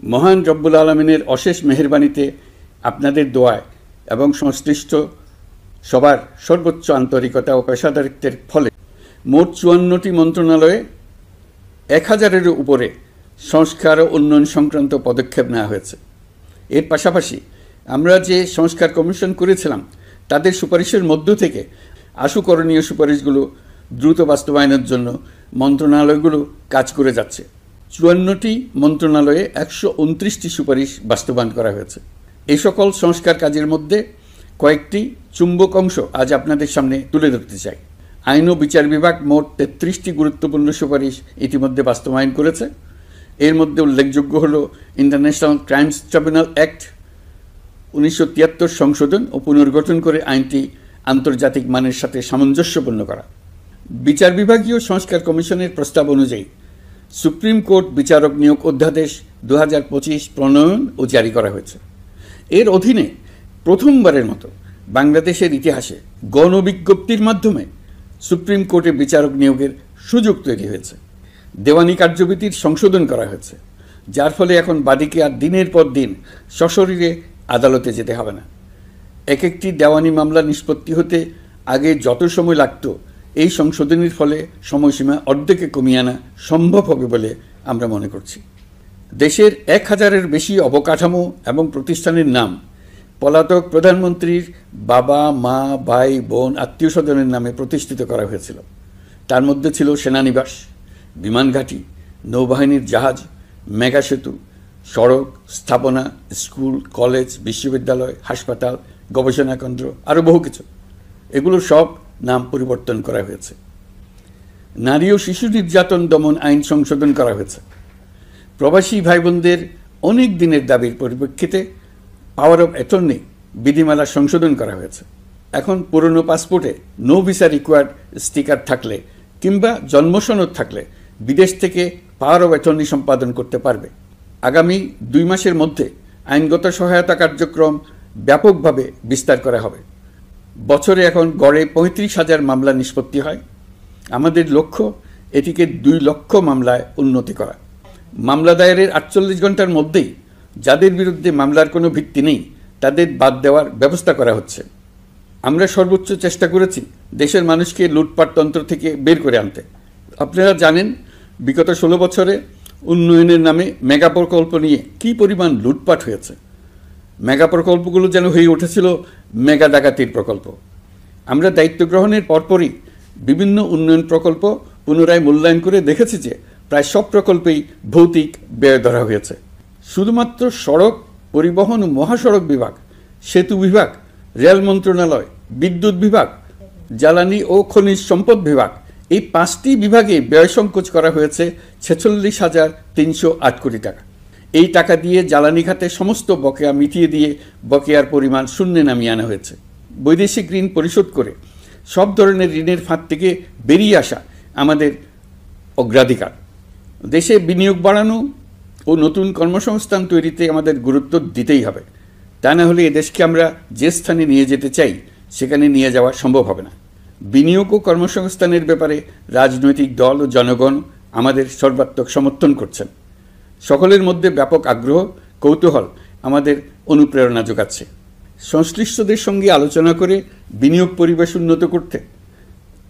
মহান রব্বুল আলমিনের অশেষ মেহেরবানিতে আপনাদের দোয়ায় এবং সংশ্লিষ্ট সবার সর্বোচ্চ আন্তরিকতা ও পেশাদারিত্বের ফলে মোট ৫৪টি মন্ত্রণালয়ে ১,০০০-এর উপরে সংস্কার ও উন্নয়ন সংক্রান্ত পদক্ষেপ নেওয়া হয়েছে। এর পাশাপাশি আমরা যে সংস্কার কমিশন করেছিলাম তাদের সুপারিশের মধ্য থেকে আশু করণীয় সুপারিশগুলো দ্রুত বাস্তবায়নের জন্য মন্ত্রণালয়গুলো কাজ করে যাচ্ছে। ৫৪টি মন্ত্রণালয়ে ১২৯টি সুপারিশ বাস্তবায়ন করা হয়েছে। এই সকল সংস্কার কাজের মধ্যে কয়েকটি চুম্বক অংশ আজ আপনাদের সামনে তুলে ধরতে চাই। আইন ও বিচার বিভাগ মোট ৩৩টি গুরুত্বপূর্ণ সুপারিশ ইতিমধ্যে বাস্তবায়ন করেছে। এর মধ্যে উল্লেখযোগ্য হল ইন্টারন্যাশনাল ক্রাইমস ট্রাইব্যুনাল অ্যাক্ট ১৯৭৩ সংশোধন ও পুনর্গঠন করে আইনটি আন্তর্জাতিক মানের সাথে সামঞ্জস্যপূর্ণ করা। বিচার বিভাগীয় সংস্কার কমিশনের প্রস্তাব অনুযায়ী সুপ্রিম কোর্ট বিচারক নিয়োগ অধ্যাদেশ ২০২৫ প্রণয়ন ও জারি করা হয়েছে। এর অধীনে প্রথমবারের মতো বাংলাদেশের ইতিহাসে গণবিজ্ঞপ্তির মাধ্যমে সুপ্রিম কোর্টে বিচারক নিয়োগের সুযোগ তৈরি হয়েছে। দেওয়ানি কার্যবিধির সংশোধন করা হয়েছে, যার ফলে এখন বাদীকে আর দিনের পর দিন সশরীরে আদালতে যেতে হবে না। এক একটি দেওয়ানি মামলা নিষ্পত্তি হতে আগে যত সময় লাগত, এই সংশোধনীর ফলে সময়সীমা অর্ধেকে কমিয়ে আনা সম্ভব হবে বলে আমরা মনে করছি। দেশের ১,০০০-এর বেশি অবকাঠামো এবং প্রতিষ্ঠানের নাম পলাতক প্রধানমন্ত্রীর বাবা, মা, ভাই, বোন, আত্মীয় স্বজনের নামে প্রতিষ্ঠিত করা হয়েছিল। তার মধ্যে ছিল সেনানিবাস, বিমানঘাঁটি, নৌবাহিনীর জাহাজ, মেগা সেতু, সড়ক, স্থাপনা, স্কুল, কলেজ, বিশ্ববিদ্যালয়, হাসপাতাল, গবেষণা কেন্দ্র, আরও বহু কিছু। এগুলো সব নাম পরিবর্তন করা হয়েছে। নারী ও শিশু নির্যাতন দমন আইন সংশোধন করা হয়েছে। প্রবাসী ভাই বোনদের অনেক দিনের দাবির পরিপ্রেক্ষিতে পাওয়ার অফ অ্যাটর্নি বিধিমালা সংশোধন করা হয়েছে। এখন পুরনো পাসপোর্টে নো ভিসা রিকোয়ার্ড স্টিকার থাকলে কিংবা জন্মসনদ থাকলে বিদেশ থেকে পাওয়ার অফ অ্যাটর্নি সম্পাদন করতে পারবে। আগামী ২ মাসের মধ্যে আইনগত সহায়তা কার্যক্রম ব্যাপকভাবে বিস্তার করা হবে। বছরে এখন গড়ে ৩৫,০০০ মামলা নিষ্পত্তি হয়। আমাদের লক্ষ্য এটিকে ২ লক্ষ মামলায় উন্নতি করা। মামলা দায়েরের ৪৮ ঘন্টার মধ্যেই যাদের বিরুদ্ধে মামলার কোনো ভিত্তি নেই তাদের বাদ দেওয়ার ব্যবস্থা করা হচ্ছে। আমরা সর্বোচ্চ চেষ্টা করেছি দেশের মানুষকে লুটপাটতন্ত্র থেকে বের করে আনতে। আপনারা জানেন, বিগত ১৬ বছরে উন্নয়নের নামে মেগা প্রকল্প নিয়ে কী পরিমাণ লুটপাট হয়েছে। মেগা প্রকল্পগুলো যেন হয়ে উঠেছিল মেগা ডাকাতির প্রকল্প। আমরা দায়িত্ব গ্রহণের পরপরই বিভিন্ন উন্নয়ন প্রকল্প পুনরায় মূল্যায়ন করে দেখেছি যে প্রায় সব প্রকল্পেই ভৌতিক ব্যয় ধরা হয়েছে। শুধুমাত্র সড়ক পরিবহন ও মহাসড়ক বিভাগ, সেতু বিভাগ, রেল মন্ত্রণালয়, বিদ্যুৎ বিভাগ, জ্বালানি ও খনিজ সম্পদ বিভাগ, এই 5টি বিভাগে ব্যয় সংকোচ করা হয়েছে ৪৬,৩০৮ কোটি টাকা। এই টাকা দিয়ে জ্বালানি খাতে সমস্ত বকেয়া মিটিয়ে দিয়ে বকেয়ার পরিমাণ শূন্যে নামিয়ে আনা হয়েছে। বৈদেশিক ঋণ পরিশোধ করে সব ধরনের ঋণের ফাঁদ থেকে বেরিয়ে আসা আমাদের অগ্রাধিকার। দেশে বিনিয়োগ বাড়ানো ও নতুন কর্মসংস্থান তৈরিতে আমাদের গুরুত্ব দিতেই হবে। তা না হলে এদেশকে আমরা যে স্থানে নিয়ে যেতে চাই সেখানে নিয়ে যাওয়া সম্ভব হবে না। বিনিয়োগ ও কর্মসংস্থানের ব্যাপারে রাজনৈতিক দল ও জনগণ আমাদের সর্বাত্মক সমর্থন করছেন। সকলের মধ্যে ব্যাপক আগ্রহ, কৌতূহল আমাদের অনুপ্রেরণা যোগাচ্ছে। সংশ্লিষ্টদের সঙ্গে আলোচনা করে বিনিয়োগ পরিবেশ উন্নত করতে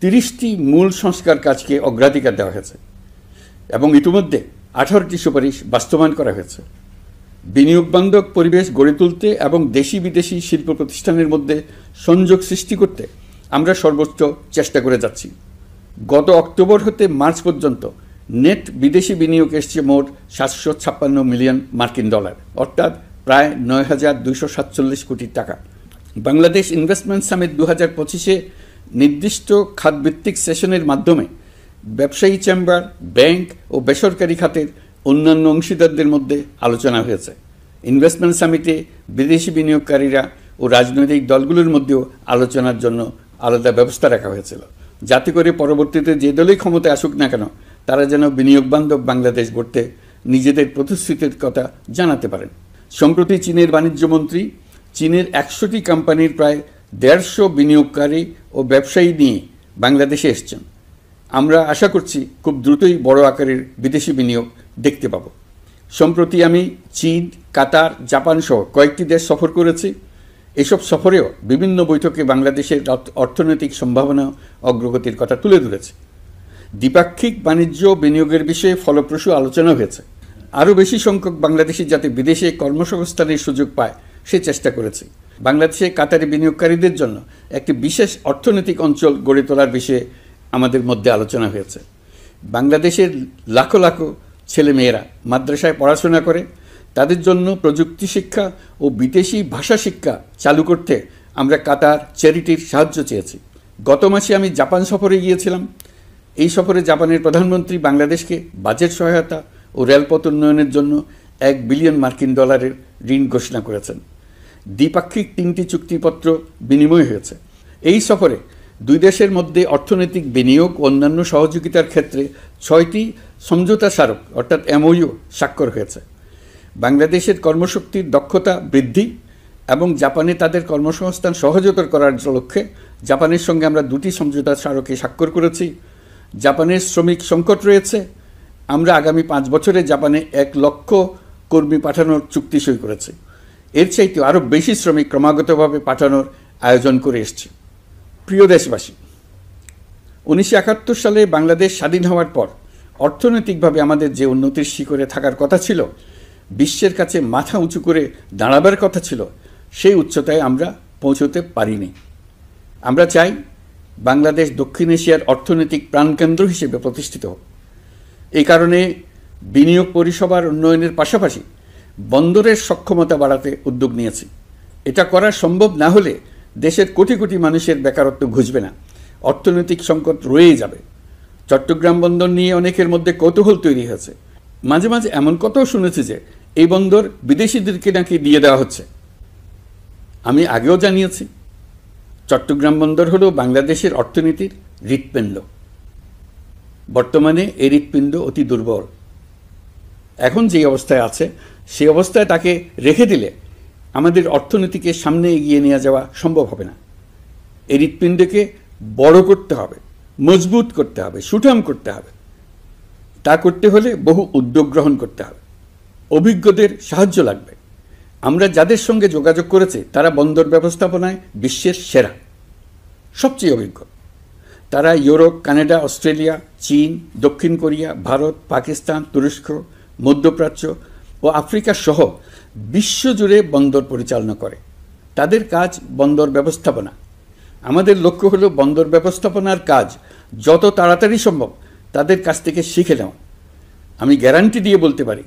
30টি মূল সংস্কার কাজকে অগ্রাধিকার দেওয়া হয়েছে এবং ইতিমধ্যে 18টি সুপারিশ বাস্তবায়ন করা হয়েছে। বিনিয়োগ বান্ধব পরিবেশ গড়ে তুলতে এবং দেশি বিদেশি শিল্প প্রতিষ্ঠানের মধ্যে সংযোগ সৃষ্টি করতে আমরা সর্বোচ্চ চেষ্টা করে যাচ্ছি। গত অক্টোবর হতে মার্চ পর্যন্ত নেট বিদেশি বিনিয়োগ এসছে মোট 756 মিলিয়ন মার্কিন ডলার, অর্থাৎ প্রায় ৯,২৪৭ কোটি টাকা। বাংলাদেশ ইনভেস্টমেন্ট সামিট ২০২৫-এ নির্দিষ্ট খাতভিত্তিক সেশনের মাধ্যমে ব্যবসায়ী চেম্বার, ব্যাংক ও বেসরকারি খাতের অন্যান্য অংশীদারদের মধ্যে আলোচনা হয়েছে। ইনভেস্টমেন্ট সামিটে বিদেশি বিনিয়োগকারীরা ও রাজনৈতিক দলগুলোর মধ্যেও আলোচনার জন্য আলাদা ব্যবস্থা রাখা হয়েছিল, যাতে করে পরবর্তীতে যে দলই ক্ষমতায় আসুক না কেন তারা যেন বিনিয়োগ বান্ধব বাংলাদেশ গড়তে নিজেদের প্রতিশ্রুতির কথা জানাতে পারেন। সম্প্রতি চীনের বাণিজ্যমন্ত্রী চীনের 100টি কোম্পানির প্রায় 150 বিনিয়োগকারী ও ব্যবসায়ী নিয়ে বাংলাদেশে এসছেন। আমরা আশা করছি খুব দ্রুতই বড় আকারের বিদেশি বিনিয়োগ দেখতে পাব। সম্প্রতি আমি চীন, কাতার, জাপান সহ কয়েকটি দেশ সফর করেছি। এসব সফরেও বিভিন্ন বৈঠকে বাংলাদেশের অর্থনৈতিক সম্ভাবনা অগ্রগতির কথা তুলে ধরেছে। দ্বিপাক্ষিক বাণিজ্য বিনিয়োগের বিষয়ে ফলপ্রসূ আলোচনা হয়েছে। আরও বেশি সংখ্যক বাংলাদেশি যাতে বিদেশে কর্মসংস্থানের সুযোগ পায় সে চেষ্টা করেছে। বাংলাদেশে কাতারি বিনিয়োগকারীদের জন্য একটি বিশেষ অর্থনৈতিক অঞ্চল গড়ে তোলার বিষয়ে আমাদের মধ্যে আলোচনা হয়েছে। বাংলাদেশের লাখো লাখো ছেলেমেয়েরা মাদ্রাসায় পড়াশোনা করে, তাদের জন্য প্রযুক্তি শিক্ষা ও বিদেশি ভাষা শিক্ষা চালু করতে আমরা কাতার চ্যারিটির সাহায্য চেয়েছি। গত মাসে আমি জাপান সফরে গিয়েছিলাম। এই সফরে জাপানের প্রধানমন্ত্রী বাংলাদেশকে বাজেট সহায়তা ও রেলপথ উন্নয়নের জন্য $1 বিলিয়ন ঋণ ঘোষণা করেছেন। দ্বিপাক্ষিক 3টি চুক্তিপত্র বিনিময় হয়েছে। এই সফরে দুই দেশের মধ্যে অর্থনৈতিক বিনিয়োগ ও অন্যান্য সহযোগিতার ক্ষেত্রে 6টি সমঝোতা স্মারক অর্থাৎ MOU স্বাক্ষর হয়েছে। বাংলাদেশের কর্মশক্তির দক্ষতা বৃদ্ধি এবং জাপানে তাদের কর্মসংস্থান সহজতর করার লক্ষ্যে জাপানের সঙ্গে আমরা 2টি সমঝোতা স্মারকে স্বাক্ষর করেছি। জাপানের শ্রমিক সংকট রয়েছে। আমরা আগামী 5 বছরে জাপানে 1 লক্ষ কর্মী পাঠানোর চুক্তি সই করেছি। এর চাইতে আরও বেশি শ্রমিক ক্রমাগতভাবে পাঠানোর আয়োজন করে এসছে। প্রিয় দেশবাসী, 1971 সালে বাংলাদেশ স্বাধীন হওয়ার পর অর্থনৈতিকভাবে আমাদের যে উন্নতির শিখরে থাকার কথা ছিল, বিশ্বের কাছে মাথা উঁচু করে দাঁড়াবার কথা ছিল, সেই উচ্চতায় আমরা পৌঁছতে পারিনি। আমরা চাই বাংলাদেশ দক্ষিণ এশিয়ার অর্থনৈতিক প্রাণকেন্দ্র হিসেবে প্রতিষ্ঠিত হোক। এই কারণে বিনিয়োগ পরিষেবার উন্নয়নের পাশাপাশি বন্দরের সক্ষমতা বাড়াতে উদ্যোগ নিয়েছি। এটা করা সম্ভব না হলে দেশের কোটি কোটি মানুষের বেকারত্ব ঘুচবে না, অর্থনৈতিক সংকট রয়েই যাবে। চট্টগ্রাম বন্দর নিয়ে অনেকের মধ্যে কৌতূহল তৈরি হয়েছে। মাঝে মাঝে এমন কথাও শুনেছি যে এই বন্দর বিদেশিদেরকে নাকি দিয়ে দেওয়া হচ্ছে। আমি আগেও জানিয়েছি, চট্টগ্রাম বন্দর হলো বাংলাদেশের অর্থনীতির হৃৎপিণ্ড। বর্তমানে এই হৃৎপিণ্ড অতি দুর্বল। এখন যে অবস্থায় আছে সেই অবস্থায় তাকে রেখে দিলে আমাদের অর্থনীতিকে সামনে এগিয়ে নিয়ে যাওয়া সম্ভব হবে না। এই হৃৎপিণ্ডকে বড় করতে হবে, মজবুত করতে হবে, সুঠাম করতে হবে। তা করতে হলে বহু উদ্যোগ গ্রহণ করতে হবে, অভিজ্ঞদের সাহায্য লাগবে। আমরা যাদের সঙ্গে যোগাযোগ করেছি তারা বন্দর ব্যবস্থাপনায় বিশ্বের সেরা, সবচেয়ে অভিজ্ঞ। তারা ইউরোপ, কানাডা, অস্ট্রেলিয়া, চীন, দক্ষিণ কোরিয়া, ভারত, পাকিস্তান, তুরস্ক, মধ্যপ্রাচ্য ও আফ্রিকা সহ বিশ্বজুড়ে বন্দর পরিচালনা করে। তাদের কাজ বন্দর ব্যবস্থাপনা। আমাদের লক্ষ্য হলো বন্দর ব্যবস্থাপনার কাজ যত তাড়াতাড়ি সম্ভব তাদের কাছ থেকে শিখে নেওয়া। আমি গ্যারান্টি দিয়ে বলতে পারি,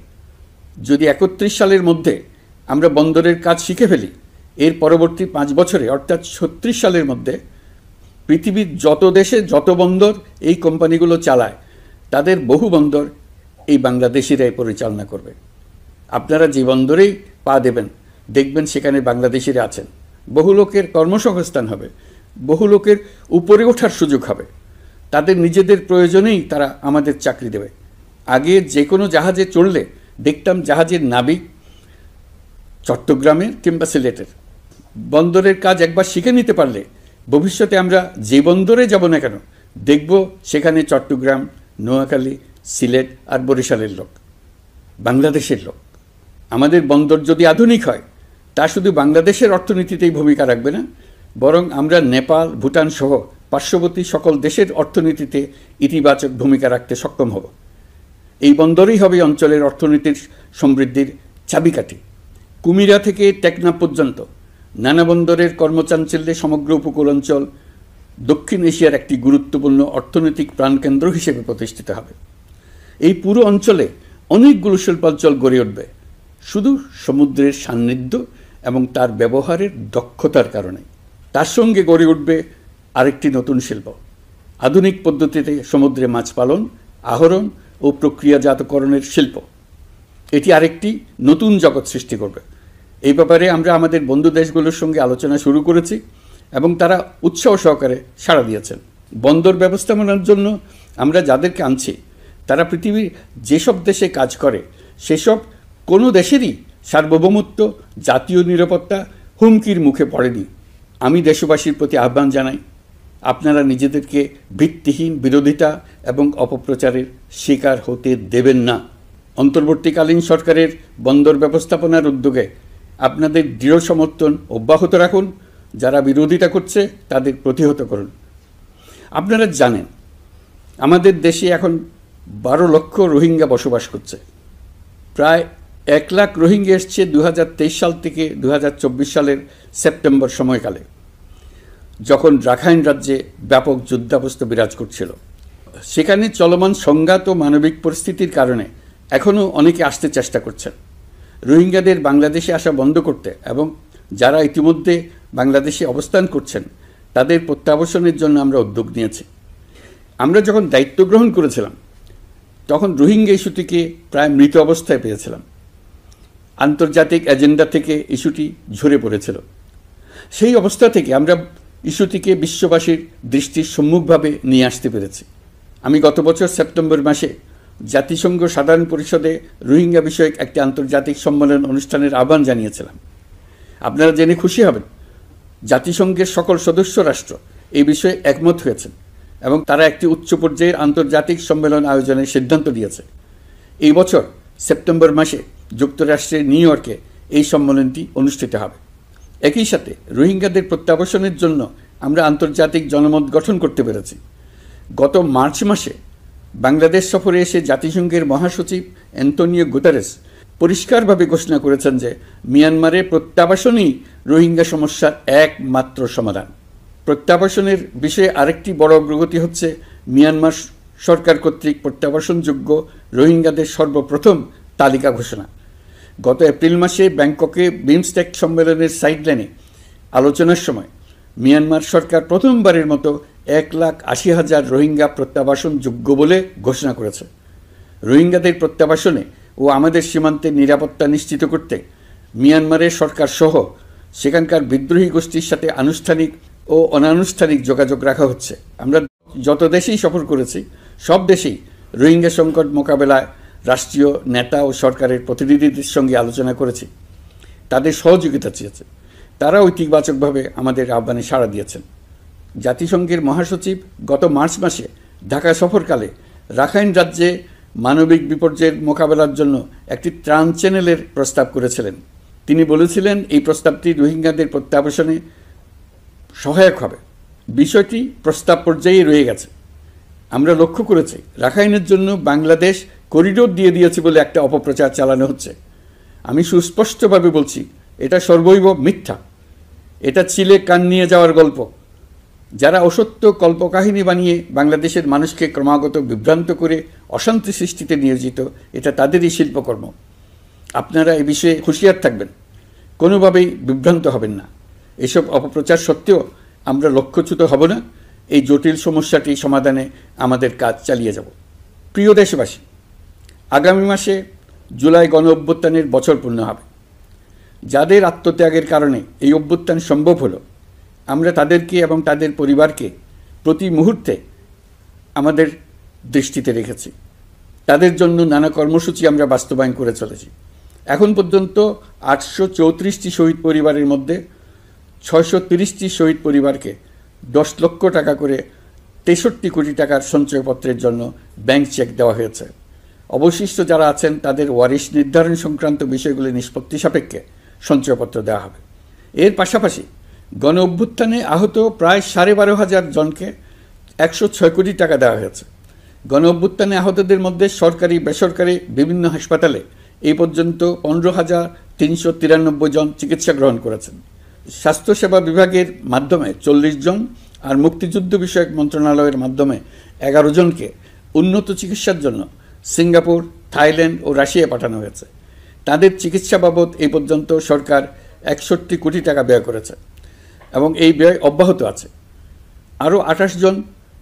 যদি 31 সালের মধ্যে আমরা বন্দরের কাজ শিখে ফেলি, এর পরবর্তী 5 বছরে অর্থাৎ 36 সালের মধ্যে পৃথিবীর যত দেশে যত বন্দর এই কোম্পানিগুলো চালায় তাদের বহু বন্দর এই বাংলাদেশিরাই পরিচালনা করবে। আপনারা যে বন্দরেই পা দেবেন দেখবেন সেখানে বাংলাদেশিরা আছেন। বহু লোকের কর্মসংস্থান হবে, বহু লোকের উপরে ওঠার সুযোগ হবে। তাদের নিজেদের প্রয়োজনেই তারা আমাদের চাকরি দেবে। আগে যে কোনো জাহাজে চড়লে দেখতাম জাহাজের নাবিক চট্টগ্রামের কিংবা সিলেটের। বন্দরের কাজ একবার শিখে নিতে পারলে ভবিষ্যতে আমরা যে বন্দরে যাব না কেন দেখব সেখানে চট্টগ্রাম, নোয়াখালী, সিলেট আর বরিশালের লোক, বাংলাদেশের লোক। আমাদের বন্দর যদি আধুনিক হয় তা শুধু বাংলাদেশের অর্থনীতিতেই ভূমিকা রাখবে না, বরং আমরা নেপাল, ভুটান সহ পার্শ্ববর্তী সকল দেশের অর্থনীতিতে ইতিবাচক ভূমিকা রাখতে সক্ষম হব। এই বন্দরই হবে অঞ্চলের অর্থনীতির সমৃদ্ধির চাবিকাঠি। কুমিরা থেকে টেকনাফ পর্যন্ত নানা বন্দরের কর্মচাঞ্চল্যে সমগ্র উপকূল অঞ্চল দক্ষিণ এশিয়ার একটি গুরুত্বপূর্ণ অর্থনৈতিক প্রাণকেন্দ্র হিসেবে প্রতিষ্ঠিত হবে। এই পুরো অঞ্চলে অনেকগুলো শিল্পাঞ্চল গড়ে উঠবে শুধু সমুদ্রের সান্নিধ্য এবং তার ব্যবহারের দক্ষতার কারণে। তার সঙ্গে গড়ে উঠবে আরেকটি নতুন শিল্প, আধুনিক পদ্ধতিতে সমুদ্রে মাছ পালন, আহরণ ও প্রক্রিয়াজাতকরণের শিল্প। এটি আরেকটি নতুন জগৎ সৃষ্টি করবে। এই ব্যাপারে আমরা আমাদের বন্ধু দেশগুলোর সঙ্গে আলোচনা শুরু করেছি এবং তারা উৎসাহ সহকারে সাড়া দিয়েছেন। বন্দর ব্যবস্থাপনার জন্য আমরা যাদেরকে আনছি তারা পৃথিবীর যেসব দেশে কাজ করে সেসব কোনো দেশেরই সার্বভৌমত্ব, জাতীয় নিরাপত্তা হুমকির মুখে পড়েনি। আমি দেশবাসীর প্রতি আহ্বান জানাই, আপনারা নিজেদেরকে ভিত্তিহীন বিরোধিতা এবং অপপ্রচারের শিকার হতে দেবেন না। অন্তর্বর্তীকালীন সরকারের বন্দর ব্যবস্থাপনার উদ্যোগে আপনাদের দৃঢ় সমর্থন অব্যাহত রাখুন। যারা বিরোধিতা করছে তাদের প্রতিহত করুন। আপনারা জানেন আমাদের দেশে এখন 12 লক্ষ রোহিঙ্গা বসবাস করছে। প্রায় 1 লাখ রোহিঙ্গা এসছে 2023 সাল থেকে 2024 সালের সেপ্টেম্বর সময়কালে, যখন রাখাইন রাজ্যে ব্যাপক যুদ্ধাবস্থা বিরাজ করছিল। সেখানে চলমান সংঘাত ও মানবিক পরিস্থিতির কারণে এখনও অনেকে আসতে চেষ্টা করছেন। রোহিঙ্গাদের বাংলাদেশে আসা বন্ধ করতে এবং যারা ইতিমধ্যে বাংলাদেশে অবস্থান করছেন তাদের প্রত্যাবাসনের জন্য আমরা উদ্যোগ নিয়েছি। আমরা যখন দায়িত্ব গ্রহণ করেছিলাম তখন রোহিঙ্গা ইস্যুটিকে প্রায় মৃত অবস্থায় পেয়েছিলাম। আন্তর্জাতিক এজেন্ডা থেকে ইস্যুটি ঝরে পড়েছিল। সেই অবস্থা থেকে আমরা ইস্যুটিকে বিশ্ববাসীর দৃষ্টির সম্মুখভাবে নিয়ে আসতে পেরেছি। আমি গত বছর সেপ্টেম্বর মাসে জাতিসংঘ সাধারণ পরিষদে রোহিঙ্গা বিষয়ক একটি আন্তর্জাতিক সম্মেলন অনুষ্ঠানের আহ্বান জানিয়েছিলাম। আপনারা জেনে খুশি হবেন, জাতিসংঘের সকল সদস্য রাষ্ট্র এই বিষয়ে একমত হয়েছেন এবং তারা একটি উচ্চ পর্যায়ের আন্তর্জাতিক সম্মেলন আয়োজনের সিদ্ধান্ত নিয়েছে। এই বছর সেপ্টেম্বর মাসে যুক্তরাষ্ট্রের নিউ ইয়র্কে এই সম্মেলনটি অনুষ্ঠিত হবে। একই সাথে রোহিঙ্গাদের প্রত্যাবাসনের জন্য আমরা আন্তর্জাতিক জনমত গঠন করতে পেরেছি। গত মার্চ মাসে বাংলাদেশ সফরে এসে জাতিসংঘের মহাসচিব অ্যান্টোনিও গুতেরেস পরিষ্কারভাবে ঘোষণা করেছেন যে মিয়ানমারে প্রত্যাবাসনই রোহিঙ্গা সমস্যার একমাত্র সমাধান। প্রত্যাবাসনের বিষয়ে আরেকটি বড় অগ্রগতি হচ্ছে মিয়ানমার সরকার কর্তৃক প্রত্যাবাসনযোগ্য রোহিঙ্গাদের সর্বপ্রথম তালিকা ঘোষণা। গত এপ্রিল মাসে ব্যাংককে বিমস্টেক সম্মেলনের সাইডলাইনে আলোচনার সময় মিয়ানমার সরকার প্রথমবারের মতো 1,80,000 রোহিঙ্গা প্রত্যাবাসনযোগ্য বলে ঘোষণা করেছে। রোহিঙ্গাদের প্রত্যাবাসনে ও আমাদের সীমান্তের নিরাপত্তা নিশ্চিত করতে মিয়ানমারের সরকার সহ সেখানকার বিদ্রোহী গোষ্ঠীর সাথে আনুষ্ঠানিক ও অনানুষ্ঠানিক যোগাযোগ রাখা হচ্ছে। আমরা যত দেশেই সফর করেছি সব দেশেই রোহিঙ্গা সংকট মোকাবেলায় রাষ্ট্রীয় নেতা ও সরকারের প্রতিনিধিদের সঙ্গে আলোচনা করেছি, তাদের সহযোগিতা চেয়েছে। তারা ইতিবাচকভাবে আমাদের আহ্বানে সাড়া দিয়েছেন। জাতিসংঘের মহাসচিব গত মার্চ মাসে ঢাকা সফরকালে রাখাইন রাজ্যে মানবিক বিপর্যয়ের মোকাবেলার জন্য একটি ত্রাণ চ্যানেলের প্রস্তাব করেছিলেন। তিনি বলেছিলেন এই প্রস্তাবটি রোহিঙ্গাদের প্রত্যাবাসনে সহায়ক হবে। বিষয়টি প্রস্তাব পর্যায়ে রয়ে গেছে। আমরা লক্ষ্য করেছি রাখাইনের জন্য বাংলাদেশ করিডোর দিয়ে দিয়েছে বলে একটা অপপ্রচার চালানো হচ্ছে। আমি সুস্পষ্টভাবে বলছি, এটা সর্বৈব মিথ্যা। এটা চিলে কান নিয়ে যাওয়ার গল্প। যারা অসত্য কল্পকাহিনী বানিয়ে বাংলাদেশের মানুষকে ক্রমাগত বিভ্রান্ত করে অশান্তি সৃষ্টিতে নিয়োজিত, এটা তাদেরই শিল্পকর্ম। আপনারা এ বিষয়ে হুঁশিয়ার থাকবেন, কোনোভাবেই বিভ্রান্ত হবেন না। এসব অপপ্রচার সত্ত্বেও আমরা লক্ষ্যচ্যুত হব না। এই জটিল সমস্যাটি সমাধানে আমাদের কাজ চালিয়ে যাব। প্রিয় দেশবাসী, আগামী মাসে জুলাই গণ অভ্যুত্থানের বছর পূর্ণ হবে। যাদের আত্মত্যাগের কারণে এই অভ্যুত্থান সম্ভব হলো, আমরা তাদেরকে এবং তাদের পরিবারকে প্রতি মুহূর্তে আমাদের দৃষ্টিতে রেখেছি। তাদের জন্য নানা কর্মসূচি আমরা বাস্তবায়ন করে চলেছি। এখন পর্যন্ত 834টি শহীদ পরিবারের মধ্যে 630টি শহীদ পরিবারকে 10 লক্ষ টাকা করে 63 কোটি টাকার সঞ্চয়পত্রের জন্য ব্যাংক চেক দেওয়া হয়েছে। অবশিষ্ট যারা আছেন তাদের ওয়ারিশ নির্ধারণ সংক্রান্ত বিষয়গুলি নিষ্পত্তি সাপেক্ষে সঞ্চয়পত্র দেওয়া হবে। এর পাশাপাশি গণ অভ্যুত্থানে আহত প্রায় 12,500 জনকে 106 কোটি টাকা দেওয়া হয়েছে। গণ অভ্যুত্থানে আহতদের মধ্যে সরকারি বেসরকারি বিভিন্ন হাসপাতালে এই পর্যন্ত 15,393 জন চিকিৎসা গ্রহণ করেছেন। স্বাস্থ্যসেবা বিভাগের মাধ্যমে 40 জন আর মুক্তিযুদ্ধ বিষয়ক মন্ত্রণালয়ের মাধ্যমে 11 জনকে উন্নত চিকিৎসার জন্য সিঙ্গাপুর, থাইল্যান্ড ও রাশিয়া পাঠানো হয়েছে। তাদের চিকিৎসা বাবদ এই পর্যন্ত সরকার 61 কোটি টাকা ব্যয় করেছে এবং এই ব্যয় অব্যাহত আছে। আরও 28 জন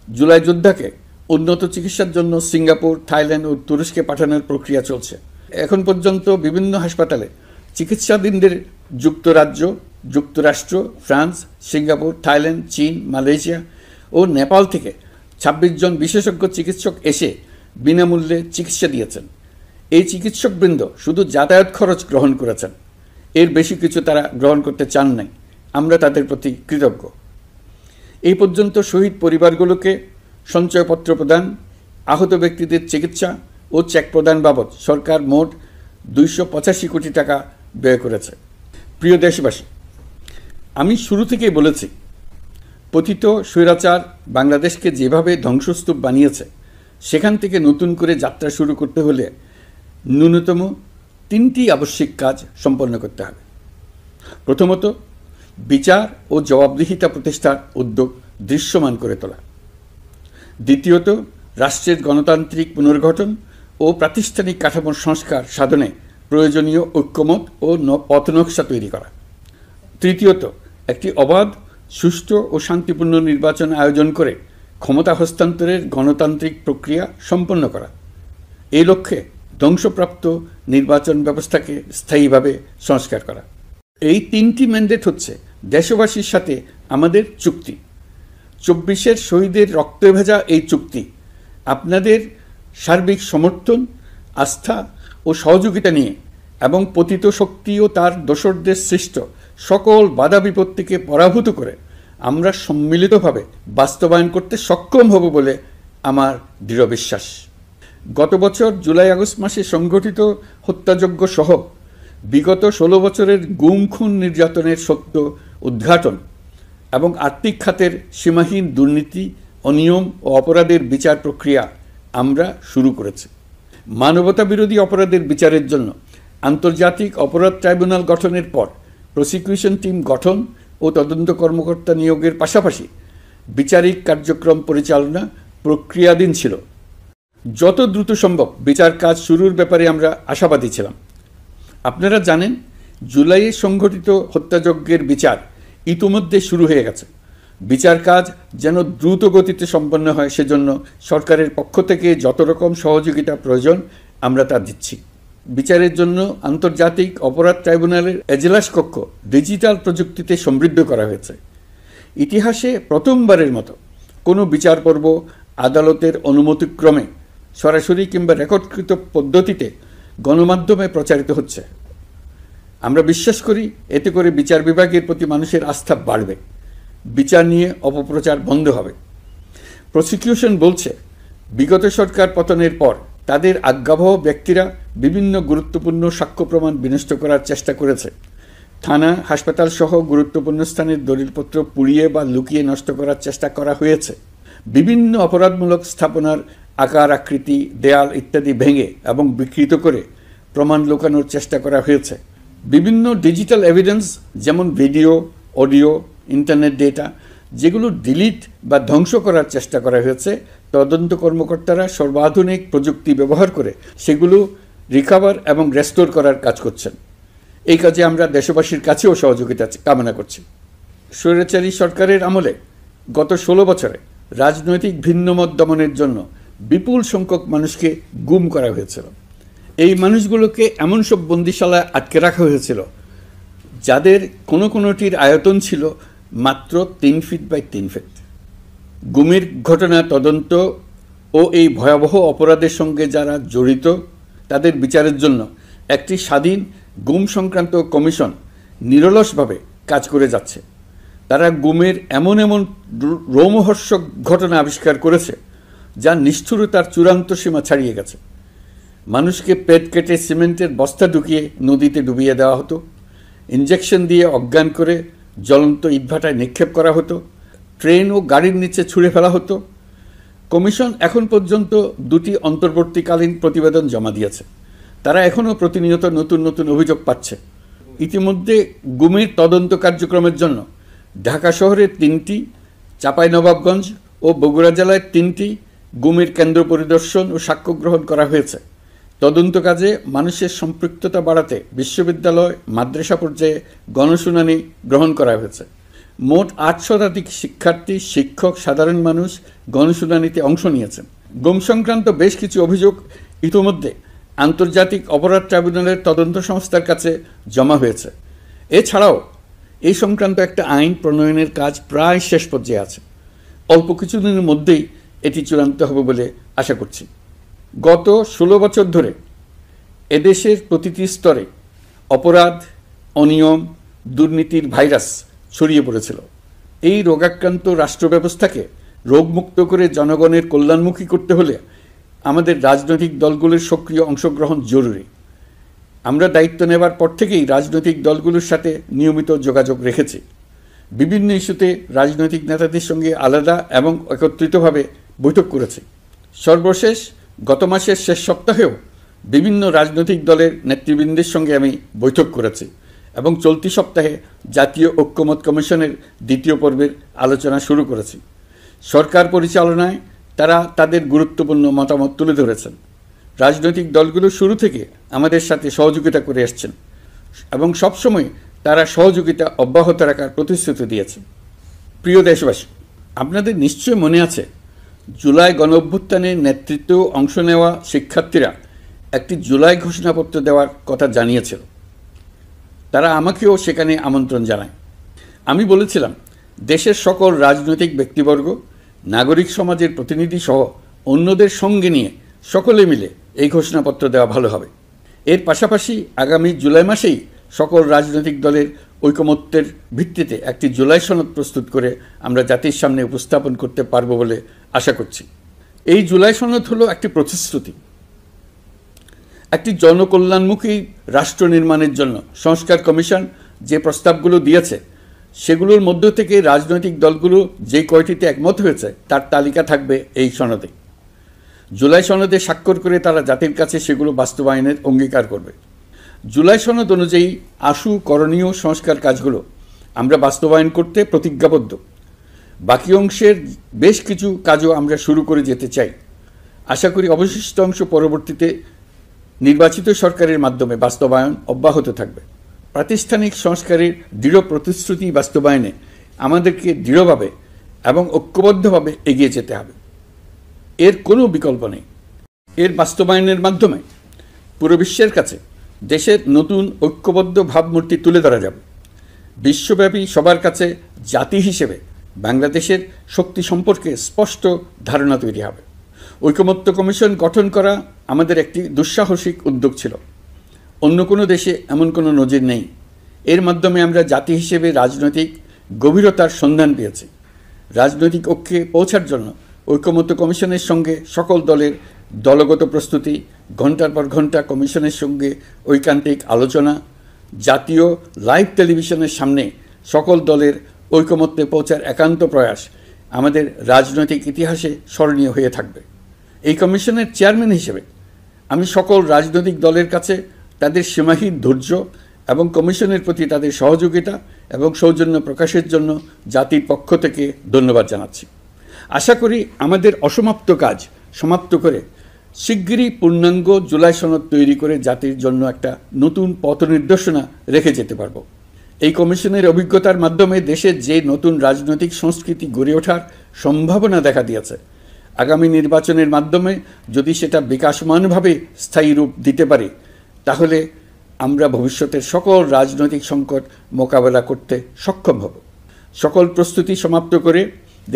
জুলাই যোদ্ধাকে উন্নত চিকিৎসার জন্য সিঙ্গাপুর, থাইল্যান্ড ও তুরস্কে পাঠানোর প্রক্রিয়া চলছে। এখন পর্যন্ত বিভিন্ন হাসপাতালে চিকিৎসাধীনদের যুক্তরাজ্য, যুক্তরাষ্ট্র, ফ্রান্স, সিঙ্গাপুর, থাইল্যান্ড, চীন, মালয়েশিয়া ও নেপাল থেকে 26 জন বিশেষজ্ঞ চিকিৎসক এসে বিনামূল্যে চিকিৎসা দিয়েছেন। এই চিকিৎসকবৃন্দ শুধু যাতায়াত খরচ গ্রহণ করেছেন, এর বেশি কিছু তারা গ্রহণ করতে চান নাই। আমরা তাদের প্রতি কৃতজ্ঞ। এই পর্যন্ত শহীদ পরিবারগুলোকে সঞ্চয়পত্র প্রদান, আহত ব্যক্তিদের চিকিৎসা ও ও চেক প্রদান বাবদ সরকার মোট 285 কোটি টাকা ব্যয় করেছে। প্রিয় দেশবাসী, আমি শুরু থেকেই বলেছি, পতিত স্বৈরাচার বাংলাদেশকে যেভাবে ধ্বংসস্তূপ বানিয়েছে, সেখান থেকে নতুন করে যাত্রা শুরু করতে হলে ন্যূনতম 3টি আবশ্যিক কাজ সম্পন্ন করতে হবে। প্রথমত, বিচার ও জবাবদিহিতা প্রতিষ্ঠার উদ্যোগ দৃশ্যমান করে তোলা। দ্বিতীয়ত, রাষ্ট্রের গণতান্ত্রিক পুনর্গঠন ও প্রাতিষ্ঠানিক কাঠামোর সংস্কার সাধনে প্রয়োজনীয় ঐক্যমত ও পথনকশা তৈরি করা। তৃতীয়ত, একটি অবাধ, সুষ্ঠু ও শান্তিপূর্ণ নির্বাচন আয়োজন করে ক্ষমতা হস্তান্তরের গণতান্ত্রিক প্রক্রিয়া সম্পন্ন করা। এই লক্ষ্যে ধ্বংসপ্রাপ্ত নির্বাচন ব্যবস্থাকে স্থায়ীভাবে সংস্কার করা। এই 3টি ম্যান্ডেট হচ্ছে দেশবাসীর সাথে আমাদের চুক্তি। 24-এর শহীদের রক্তে ভেজা এই চুক্তি আপনাদের সার্বিক সমর্থন, আস্থা ও সহযোগিতা নিয়ে এবং পতিত শক্তি ও তার দোসরদের সৃষ্ট সকল বাধা বিপত্তিকে পরাভূত করে আমরা সম্মিলিতভাবে বাস্তবায়ন করতে সক্ষম হব বলে আমার দৃঢ় বিশ্বাস। গত বছর জুলাই-আগস্ট মাসে সংঘটিত হত্যাযজ্ঞ সহ বিগত 16 বছরের গুম খুন নির্যাতনের সত্য উদ্ঘাটন এবং আর্থিক খাতের সীমাহীন দুর্নীতি, অনিয়ম ও অপরাধের বিচার প্রক্রিয়া আমরা শুরু করেছি। মানবতা বিরোধী অপরাধের বিচারের জন্য আন্তর্জাতিক অপরাধ ট্রাইব্যুনাল গঠনের পর প্রসিকিউশন টিম গঠন ও তদন্ত কর্মকর্তা নিয়োগের পাশাপাশি বিচারিক কার্যক্রম পরিচালনা প্রক্রিয়াধীন ছিল। যত দ্রুত সম্ভব বিচার কাজ শুরুর ব্যাপারে আমরা আশাবাদী ছিলাম। আপনারা জানেন, জুলাইয়ে সংঘটিত হত্যাযজ্ঞের বিচার ইতিমধ্যে শুরু হয়ে গেছে। বিচার কাজ যেন দ্রুত গতিতে সম্পন্ন হয়, সেজন্য সরকারের পক্ষ থেকে যত রকম সহযোগিতা প্রয়োজন আমরা তা দিচ্ছি। বিচারের জন্য আন্তর্জাতিক অপরাধ ট্রাইব্যুনালের এজলাস কক্ষ ডিজিটাল প্রযুক্তিতে সমৃদ্ধ করা হয়েছে। ইতিহাসে প্রথমবারের মতো কোনো বিচার পর্ব আদালতের অনুমতিক্রমে সরাসরি কিংবা রেকর্ডকৃত পদ্ধতিতে গণমাধ্যমে প্রচারিত হচ্ছে। আমরা বিশ্বাস করি এতে করে বিচার বিভাগের প্রতি মানুষের আস্থা বাড়বে, বিচার নিয়ে অপপ্রচার বন্ধ হবে। প্রসিকিউশন বলছে, বিগত সরকার পতনের পর তাদের আজ্ঞাবহ ব্যক্তিরা বিভিন্ন গুরুত্বপূর্ণ সাক্ষ্য প্রমাণ বিনষ্ট করার চেষ্টা করেছে। থানা, হাসপাতাল সহ গুরুত্বপূর্ণ স্থানের দলিলপত্র পুড়িয়ে বা লুকিয়ে নষ্ট করার চেষ্টা করা হয়েছে। বিভিন্ন অপরাধমূলক স্থাপনার আকার, আকৃতি, দেয়াল ইত্যাদি ভেঙে এবং বিকৃত করে প্রমাণ লুকানোর চেষ্টা করা হয়েছে। বিভিন্ন ডিজিটাল এভিডেন্স যেমন ভিডিও, অডিও, ইন্টারনেট ডেটা, যেগুলো ডিলিট বা ধ্বংস করার চেষ্টা করা হয়েছে, তদন্ত কর্মকর্তারা সর্বাধুনিক প্রযুক্তি ব্যবহার করে সেগুলো রিকভার এবং রেস্টোর করার কাজ করছেন। এই কাজে আমরা দেশবাসীর কাছেও সহযোগিতা কামনা করছি। স্বৈরাচারী সরকারের আমলে গত 16 বছরে রাজনৈতিক ভিন্নমত দমনের জন্য বিপুল সংখ্যক মানুষকে গুম করা হয়েছিল। এই মানুষগুলোকে এমন সব বন্দিশালায় আটকে রাখা হয়েছিল যাদের কোনোটির আয়তন ছিল মাত্র 3 ফিট বাই 3 ফিট। গুমের ঘটনা তদন্ত ও এই ভয়াবহ অপরাধের সঙ্গে যারা জড়িত তাদের বিচারের জন্য একটি স্বাধীন গুম সংক্রান্ত কমিশন নিরলসভাবে কাজ করে যাচ্ছে। তারা গুমের এমন রোমহর্ষক ঘটনা আবিষ্কার করেছে যা নিষ্ঠুরতার চূড়ান্ত সীমা ছাড়িয়ে গেছে। মানুষকে পেট কেটে সিমেন্টের বস্তা ঢুকিয়ে নদীতে ডুবিয়ে দেওয়া হতো, ইঞ্জেকশন দিয়ে অজ্ঞান করে জ্বলন্ত ইটভাটায় নিক্ষেপ করা হতো, ট্রেন ও গাড়ির নিচে ছুঁড়ে ফেলা হতো। কমিশন এখন পর্যন্ত 2টি অন্তর্বর্তীকালীন প্রতিবেদন জমা দিয়েছে। তারা এখনও প্রতিনিয়ত নতুন অভিযোগ পাচ্ছে। ইতিমধ্যে গুমের তদন্ত কার্যক্রমের জন্য ঢাকা শহরে 3টি, চাঁপাইনবাবগঞ্জ ও বগুড়া জেলায় 3টি গুমের কেন্দ্র পরিদর্শন ও সাক্ষ্য গ্রহণ করা হয়েছে। তদন্ত কাজে মানুষের সম্পৃক্ততা বাড়াতে বিশ্ববিদ্যালয়, মাদ্রাসা পর্যায়ে গণশুনানি গ্রহণ করা হয়েছে। মোট 8 শতাধিক শিক্ষার্থী, শিক্ষক, সাধারণ মানুষ গণশুনানিতে অংশ নিয়েছেন। গুম সংক্রান্ত বেশ কিছু অভিযোগ ইতিমধ্যে আন্তর্জাতিক অপরাধ ট্রাইব্যুনালের তদন্ত সংস্থার কাছে জমা হয়েছে। এছাড়াও এই সংক্রান্ত একটা আইন প্রণয়নের কাজ প্রায় শেষ পর্যায়ে আছে। অল্প কিছুদিনের মধ্যেই এটি চূড়ান্ত হবে বলে আশা করছি। গত 16 বছর ধরে এদেশের প্রতিটি স্তরে অপরাধ, অনিয়ম, দুর্নীতির ভাইরাস ছড়িয়ে পড়েছিল। এই রোগাক্রান্ত রাষ্ট্র ব্যবস্থাকে রোগমুক্ত করে জনগণের কল্যাণমুখী করতে হলে আমাদের রাজনৈতিক দলগুলোর সক্রিয় অংশগ্রহণ জরুরি। আমরা দায়িত্ব নেবার পর থেকেই রাজনৈতিক দলগুলোর সাথে নিয়মিত যোগাযোগ রেখেছি। বিভিন্ন ইস্যুতে রাজনৈতিক নেতাদের সঙ্গে আলাদা এবং একত্রিতভাবে বৈঠক করেছি। সর্বশেষ গত মাসের শেষ সপ্তাহেও বিভিন্ন রাজনৈতিক দলের নেতৃবৃন্দের সঙ্গে আমি বৈঠক করেছি এবং চলতি সপ্তাহে জাতীয় ঐক্যমত কমিশনের দ্বিতীয় পর্বের আলোচনা শুরু করেছি। সরকার পরিচালনায় তারা তাদের গুরুত্বপূর্ণ মতামত তুলে ধরেছেন। রাজনৈতিক দলগুলো শুরু থেকে আমাদের সাথে সহযোগিতা করে আসছেন এবং সবসময় তারা সহযোগিতা অব্যাহত রাখার প্রতিশ্রুতি দিয়েছে। প্রিয় দেশবাসী, আপনাদের নিশ্চয় মনে আছে জুলাই গণঅভ্যুত্থানে নেতৃত্ব অংশ নেওয়া শিক্ষার্থীরা একটি জুলাই ঘোষণাপত্র দেওয়ার কথা জানিয়েছিল। তারা আমাকেও সেখানে আমন্ত্রণ জানায়। আমি বলেছিলাম দেশের সকল রাজনৈতিক ব্যক্তিবর্গ, নাগরিক সমাজের প্রতিনিধি সহ অন্যদের সঙ্গে নিয়ে সকলে মিলে এই ঘোষণাপত্র দেওয়া ভালো হবে। এর পাশাপাশি আগামী জুলাই মাসেই সকল রাজনৈতিক দলের ঐকমত্যের ভিত্তিতে একটি জুলাই সনদ প্রস্তুত করে আমরা জাতির সামনে উপস্থাপন করতে পারব বলে আশা করছি। এই জুলাই সনদ হলো একটি প্রতিশ্রুতি, একটি জনকল্যাণমুখী রাষ্ট্র নির্মাণের জন্য সংস্কার কমিশন যে প্রস্তাবগুলো দিয়েছে সেগুলোর মধ্য থেকে রাজনৈতিক দলগুলো যে কয়টিতে একমত হয়েছে তার তালিকা থাকবে এই সনদে। জুলাই সনদে স্বাক্ষর করে তারা জাতির কাছে সেগুলো বাস্তবায়নের অঙ্গীকার করবে। জুলাই সনদ অনুযায়ী আশু করণীয় সংস্কার কাজগুলো আমরা বাস্তবায়ন করতে প্রতিজ্ঞাবদ্ধ। বাকি অংশের বেশ কিছু কাজও আমরা শুরু করে যেতে চাই। আশা করি অবশিষ্ট অংশ পরবর্তীতে নির্বাচিত সরকারের মাধ্যমে বাস্তবায়ন অব্যাহত থাকবে। প্রাতিষ্ঠানিক সংস্কারের দৃঢ় প্রতিশ্রুতি বাস্তবায়নে আমাদেরকে দৃঢ়ভাবে এবং ঐক্যবদ্ধভাবে এগিয়ে যেতে হবে। এর কোনো বিকল্প নেই। এর বাস্তবায়নের মাধ্যমে পুরো বিশ্বের কাছে দেশের নতুন ঐক্যবদ্ধ ভাবমূর্তি তুলে ধরা যাবে। বিশ্বব্যাপী সবার কাছে জাতি হিসেবে বাংলাদেশের শক্তি সম্পর্কে স্পষ্ট ধারণা তৈরি হবে। ঐকমত্য কমিশন গঠন করা আমাদের একটি দুঃসাহসিক উদ্যোগ ছিল। অন্য কোনো দেশে এমন কোনো নজির নেই। এর মাধ্যমে আমরা জাতি হিসেবে রাজনৈতিক গভীরতার সন্ধান পেয়েছি। রাজনৈতিক ঐক্যে পৌঁছার জন্য ঐকমত্য কমিশনের সঙ্গে সকল দলের দলগত প্রস্তুতি, ঘণ্টার পর ঘণ্টা কমিশনের সঙ্গে ঐকান্তিক আলোচনা, জাতীয় লাইভ টেলিভিশনের সামনে সকল দলের ঐকমত্যে পৌঁছার একান্ত প্রয়াস আমাদের রাজনৈতিক ইতিহাসে স্মরণীয় হয়ে থাকবে। এই কমিশনের চেয়ারম্যান হিসেবে আমি সকল রাজনৈতিক দলের কাছে তাদের সীমাহীন ধৈর্য এবং কমিশনের প্রতি তাদের সহযোগিতা এবং সৌজন্য প্রকাশের জন্য জাতির পক্ষ থেকে ধন্যবাদ জানাচ্ছি। আশা করি আমাদের অসমাপ্ত কাজ সমাপ্ত করে শিগগিরই পূর্ণাঙ্গ জুলাই সনদ তৈরি করে জাতির জন্য একটা নতুন পথ নির্দেশনা রেখে যেতে পারব। এই কমিশনের অভিজ্ঞতার মাধ্যমে দেশের যে নতুন রাজনৈতিক সংস্কৃতি গড়ে ওঠার সম্ভাবনা দেখা দিয়েছে, আগামী নির্বাচনের মাধ্যমে যদি সেটা বিকাশমানভাবে স্থায়ী রূপ দিতে পারে তাহলে আমরা ভবিষ্যতের সকল রাজনৈতিক সংকট মোকাবেলা করতে সক্ষম হব। সকল প্রস্তুতি সমাপ্ত করে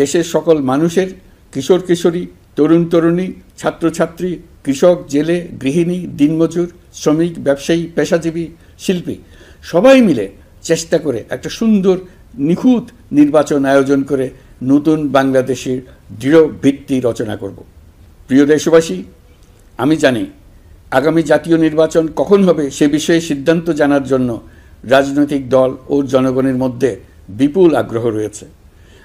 দেশের সকল মানুষের, কিশোর কিশোরী, তরুণ তরুণী, ছাত্রছাত্রী, কৃষক, জেলে, গৃহিণী, দিনমজুর, শ্রমিক, ব্যবসায়ী, পেশাজীবী, শিল্পী সবাই মিলে চেষ্টা করে একটা সুন্দর নিখুঁত নির্বাচন আয়োজন করে নতুন বাংলাদেশের দৃঢ় ভিত্তি রচনা করব। প্রিয় দেশবাসী, আমি জানি আগামী জাতীয় নির্বাচন কখন হবে সে বিষয়ে সিদ্ধান্ত জানার জন্য রাজনৈতিক দল ও জনগণের মধ্যে বিপুল আগ্রহ রয়েছে।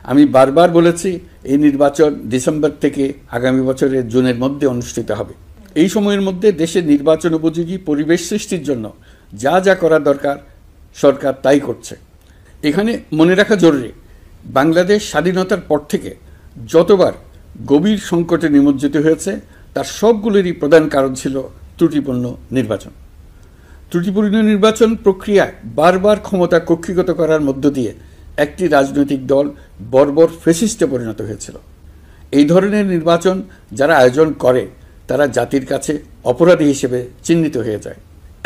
আমি বারবার বলেছি এই নির্বাচন ডিসেম্বর থেকে আগামী বছরের জুনের মধ্যে অনুষ্ঠিত হবে। এই সময়ের মধ্যে দেশের নির্বাচন উপযোগী পরিবেশ সৃষ্টির জন্য যা যা করা দরকার সরকার তাই করছে। এখানে মনে রাখা জরুরি, বাংলাদেশ স্বাধীনতার পর থেকে যতবার গভীর সংকটে নিমজ্জিত হয়েছে তার সবগুলোরই প্রধান কারণ ছিল ত্রুটিপূর্ণ নির্বাচন। ত্রুটিপূর্ণ নির্বাচন প্রক্রিয়ায় বারবার ক্ষমতা কক্ষিগত করার মধ্য দিয়ে একটি রাজনৈতিক দল বর্বর ফ্যাসিস্টে পরিণত হয়েছিল। এই ধরনের নির্বাচন যারা আয়োজন করে তারা জাতির কাছে অপরাধী হিসেবে চিহ্নিত হয়ে যায়।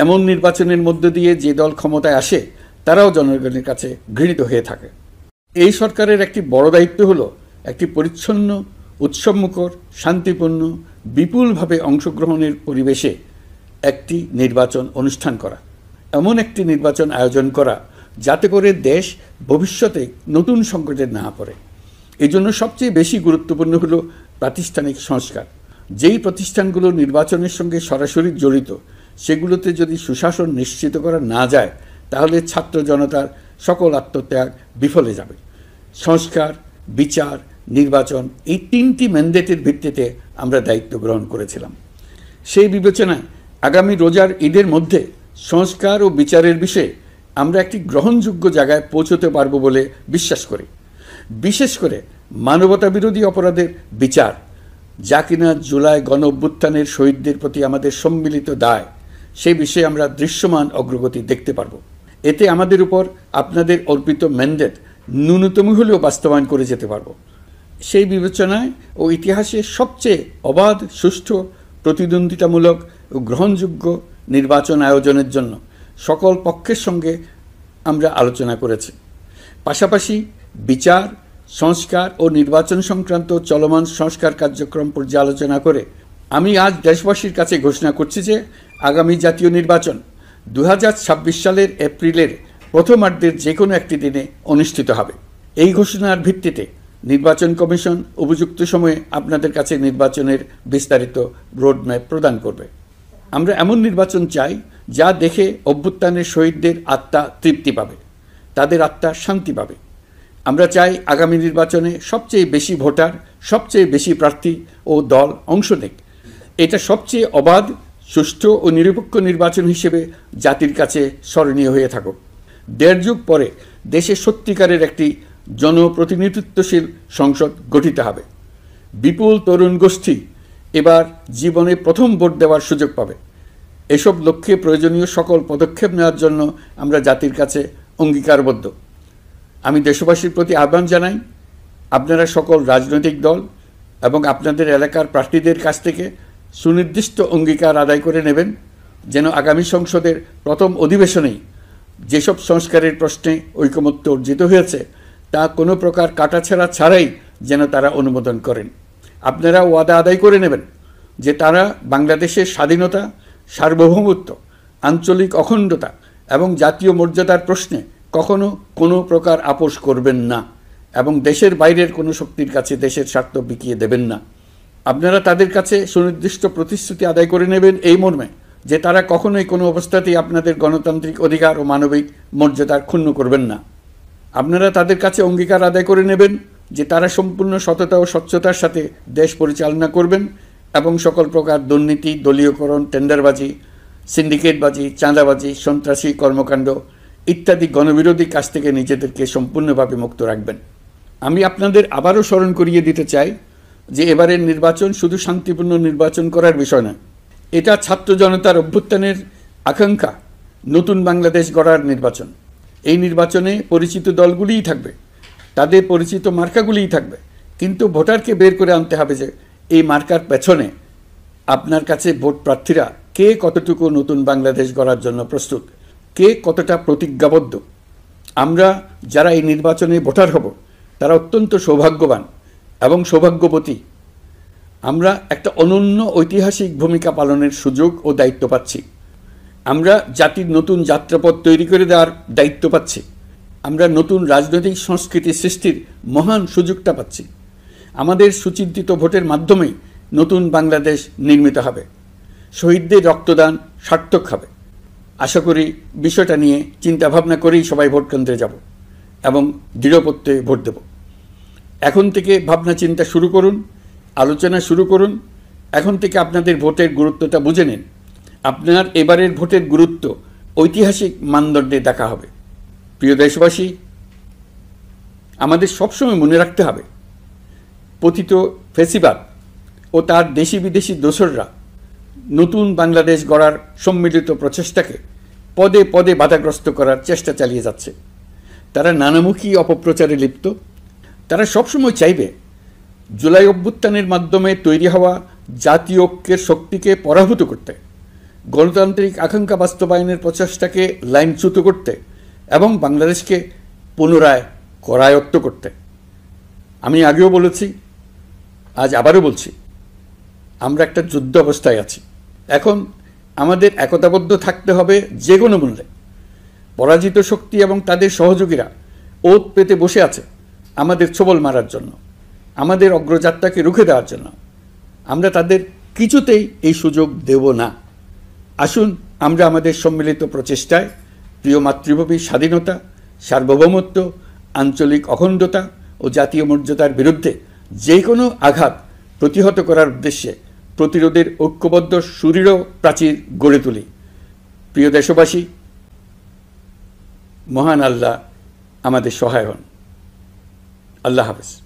এমন নির্বাচনের মধ্য দিয়ে যে দল ক্ষমতায় আসে তারাও জনগণের কাছে ঘৃণিত হয়ে থাকে। এই সরকারের একটি বড় দায়িত্ব হলো একটি পরিচ্ছন্ন, উৎসবমুখর, শান্তিপূর্ণ, বিপুলভাবে অংশগ্রহণের পরিবেশে একটি নির্বাচন অনুষ্ঠান করা, এমন একটি নির্বাচন আয়োজন করা যাতে করে দেশ ভবিষ্যতে নতুন সংকটে না পড়ে। এই জন্য সবচেয়ে বেশি গুরুত্বপূর্ণ হলো প্রাতিষ্ঠানিক সংস্কার। যেই প্রতিষ্ঠানগুলো নির্বাচনের সঙ্গে সরাসরি জড়িত সেগুলোতে যদি সুশাসন নিশ্চিত করা না যায় তাহলে ছাত্র জনতার সকল আত্মত্যাগ বিফলে যাবে। সংস্কার, বিচার, নির্বাচন এই তিনটি ম্যান্ডেটের ভিত্তিতে আমরা দায়িত্ব গ্রহণ করেছিলাম। সেই বিবেচনায় আগামী রোজার ঈদের মধ্যে সংস্কার ও বিচারের বিষয়ে আমরা একটি গ্রহণযোগ্য জায়গায় পৌঁছতে পারব বলে বিশ্বাস করি। বিশেষ করে মানবতা বিরোধী অপরাধের বিচার, যা কিনা জুলাই গণ অভ্যুত্থানের শহীদদের প্রতি আমাদের সম্মিলিত দায়, সেই বিষয়ে আমরা দৃশ্যমান অগ্রগতি দেখতে পারব। এতে আমাদের উপর আপনাদের অর্পিত ম্যান্ডেট ন্যূনতম হলেও বাস্তবায়ন করে যেতে পারব। সেই বিবেচনায় ও ইতিহাসে সবচেয়ে অবাধ, সুষ্ঠু, প্রতিদ্বন্দ্বিতামূলক ও গ্রহণযোগ্য নির্বাচন আয়োজনের জন্য সকল পক্ষের সঙ্গে আমরা আলোচনা করেছি। পাশাপাশি বিচার, সংস্কার ও নির্বাচন সংক্রান্ত চলমান সংস্কার কার্যক্রম পর্যালোচনা করে আমি আজ দেশবাসীর কাছে ঘোষণা করছি যে আগামী জাতীয় নির্বাচন 2026 সালের এপ্রিলের প্রথমার্ধের যে কোনো একটি দিনে অনুষ্ঠিত হবে। এই ঘোষণার ভিত্তিতে নির্বাচন কমিশন উপযুক্ত সময়ে আপনাদের কাছে নির্বাচনের বিস্তারিত রোডম্যাপ প্রদান করবে। আমরা এমন নির্বাচন চাই যা দেখে অভ্যুত্থানের শহীদদের আত্মা তৃপ্তি পাবে, তাদের আত্মা শান্তি পাবে। আমরা চাই আগামী নির্বাচনে সবচেয়ে বেশি ভোটার, সবচেয়ে বেশি প্রার্থী ও দল অংশ নেক। এটা সবচেয়ে অবাধ, সুষ্ঠু ও নিরপেক্ষ নির্বাচন হিসেবে জাতির কাছে স্মরণীয় হয়ে থাকুক। 1.5 যুগ পরে দেশে সত্যিকারের একটি জনপ্রতিনিধিত্বশীল সংসদ গঠিত হবে। বিপুল তরুণ গোষ্ঠী এবার জীবনে প্রথম ভোট দেওয়ার সুযোগ পাবে। এসব লক্ষ্যে প্রয়োজনীয় সকল পদক্ষেপ নেওয়ার জন্য আমরা জাতির কাছে অঙ্গীকারবদ্ধ। আমি দেশবাসীর প্রতি আহ্বান জানাই, আপনারা সকল রাজনৈতিক দল এবং আপনাদের এলাকার প্রার্থীদের কাছ থেকে সুনির্দিষ্ট অঙ্গীকার আদায় করে নেবেন, যেন আগামী সংসদের প্রথম অধিবেশনেই যেসব সংস্কারের প্রশ্নে ঐকমত্য অর্জিত হয়েছে তা কোনো প্রকার কাটাছেঁড়া ছাড়াই যেন তারা অনুমোদন করেন। আপনারা ওয়াদা আদায় করে নেবেন যে তারা বাংলাদেশের স্বাধীনতা, সার্বভৌমত্ব, আঞ্চলিক অখণ্ডতা এবং জাতীয় মর্যাদার প্রশ্নে কখনো কোনো প্রকার আপোষ করবেন না এবং দেশের বাইরের কোনো শক্তির কাছে দেশের স্বার্থ বিকিয়ে দেবেন না। আপনারা তাদের কাছে সুনির্দিষ্ট প্রতিশ্রুতি আদায় করে নেবেন এই মর্মে যে তারা কখনোই কোনো অবস্থাতেই আপনাদের গণতান্ত্রিক অধিকার ও মানবিক মর্যাদার ক্ষুণ্ণ করবেন না। আপনারা তাদের কাছে অঙ্গীকার আদায় করে নেবেন যে তারা সম্পূর্ণ সততা ও স্বচ্ছতার সাথে দেশ পরিচালনা করবেন এবং সকল প্রকার দুর্নীতি, দলীয়করণ, টেন্ডারবাজি, সিন্ডিকেটবাজি, চাঁদাবাজি, সন্ত্রাসী কর্মকাণ্ড ইত্যাদি গণবিরোধী কাজ থেকে নিজেদেরকে সম্পূর্ণভাবে মুক্ত রাখবেন। আমি আপনাদের আবারও স্মরণ করিয়ে দিতে চাই যে এবারের নির্বাচন শুধু শান্তিপূর্ণ নির্বাচন করার বিষয় নয়, এটা ছাত্র জনতার অভ্যুত্থানের আকাঙ্ক্ষা নতুন বাংলাদেশ গড়ার নির্বাচন। এই নির্বাচনে পরিচিত দলগুলিই থাকবে, তাদের পরিচিত মার্কাগুলিই থাকবে, কিন্তু ভোটারকে বের করে আনতে হবে যে এই মার্কার পেছনে আপনার কাছে ভোট প্রার্থীরা কে কতটুকু নতুন বাংলাদেশ গড়ার জন্য প্রস্তুত, কে কতটা প্রতিজ্ঞাবদ্ধ। আমরা যারা এই নির্বাচনে ভোটার হব তারা অত্যন্ত সৌভাগ্যবান এবং সৌভাগ্যবতী। আমরা একটা অনন্য ঐতিহাসিক ভূমিকা পালনের সুযোগ ও দায়িত্ব পাচ্ছি। আমরা জাতির নতুন যাত্রাপথ তৈরি করে দেওয়ার দায়িত্ব পাচ্ছি। আমরা নতুন রাজনৈতিক সংস্কৃতি সৃষ্টির মহান সুযোগটা পাচ্ছি। আমাদের সুচিন্তিত ভোটের মাধ্যমেই নতুন বাংলাদেশ নির্মিত হবে, শহীদদের রক্তদান সার্থক হবে। আশা করি বিষয়টা নিয়ে চিন্তাভাবনা করেই সবাই ভোট কেন্দ্রে যাব এবং দৃঢ়প্রত্যয়ে ভোট দেব। এখন থেকে ভাবনা চিন্তা শুরু করুন, আলোচনা শুরু করুন। এখন থেকে আপনাদের ভোটের গুরুত্বটা বুঝে নিন। আপনার এবারের ভোটের গুরুত্ব ঐতিহাসিক মানদণ্ডে দেখা হবে। প্রিয় দেশবাসী, আমাদের সবসময় মনে রাখতে হবে পতিত ফ্যাসিবাদ ও তার দেশি বিদেশি দোসররা নতুন বাংলাদেশ গড়ার সম্মিলিত প্রচেষ্টাকে পদে পদে বাধাগ্রস্ত করার চেষ্টা চালিয়ে যাচ্ছে। তারা নানামুখী অপপ্রচারে লিপ্ত। তারা সবসময় চাইবে জুলাই অভ্যুত্থানের মাধ্যমে তৈরি হওয়া জাতীয় ঐক্যের শক্তিকে পরাভূত করতে, গণতান্ত্রিক আকাঙ্ক্ষা বাস্তবায়নের প্রচেষ্টাকে লাইনচ্যুত করতে এবং বাংলাদেশকে পুনরায় করায়ত্ত করতে। আমি আগেও বলেছি, আজ আবারও বলছি, আমরা একটা যুদ্ধ অবস্থায় আছি। এখন আমাদের একতাবদ্ধ থাকতে হবে যে কোনো মূল্যে। পরাজিত শক্তি এবং তাদের সহযোগীরা ওত পেতে বসে আছে আমাদের ছোবল মারার জন্য, আমাদের অগ্রযাত্রাকে রুখে দেওয়ার জন্য। আমরা তাদের কিছুতেই এই সুযোগ দেব না। আসুন আমরা আমাদের সম্মিলিত প্রচেষ্টায় প্রিয় মাতৃভূমির স্বাধীনতা, সার্বভৌমত্ব, আঞ্চলিক অখণ্ডতা ও জাতীয় মর্যাদার বিরুদ্ধে যে কোনো আঘাত প্রতিহত করার উদ্দেশ্যে প্রতিরোধের ঐক্যবদ্ধ সুদৃঢ় প্রাচীর গড়ে তুলি। প্রিয় দেশবাসী, মহান আল্লাহ আমাদের সহায় হন। আল্লাহ হাফেজ।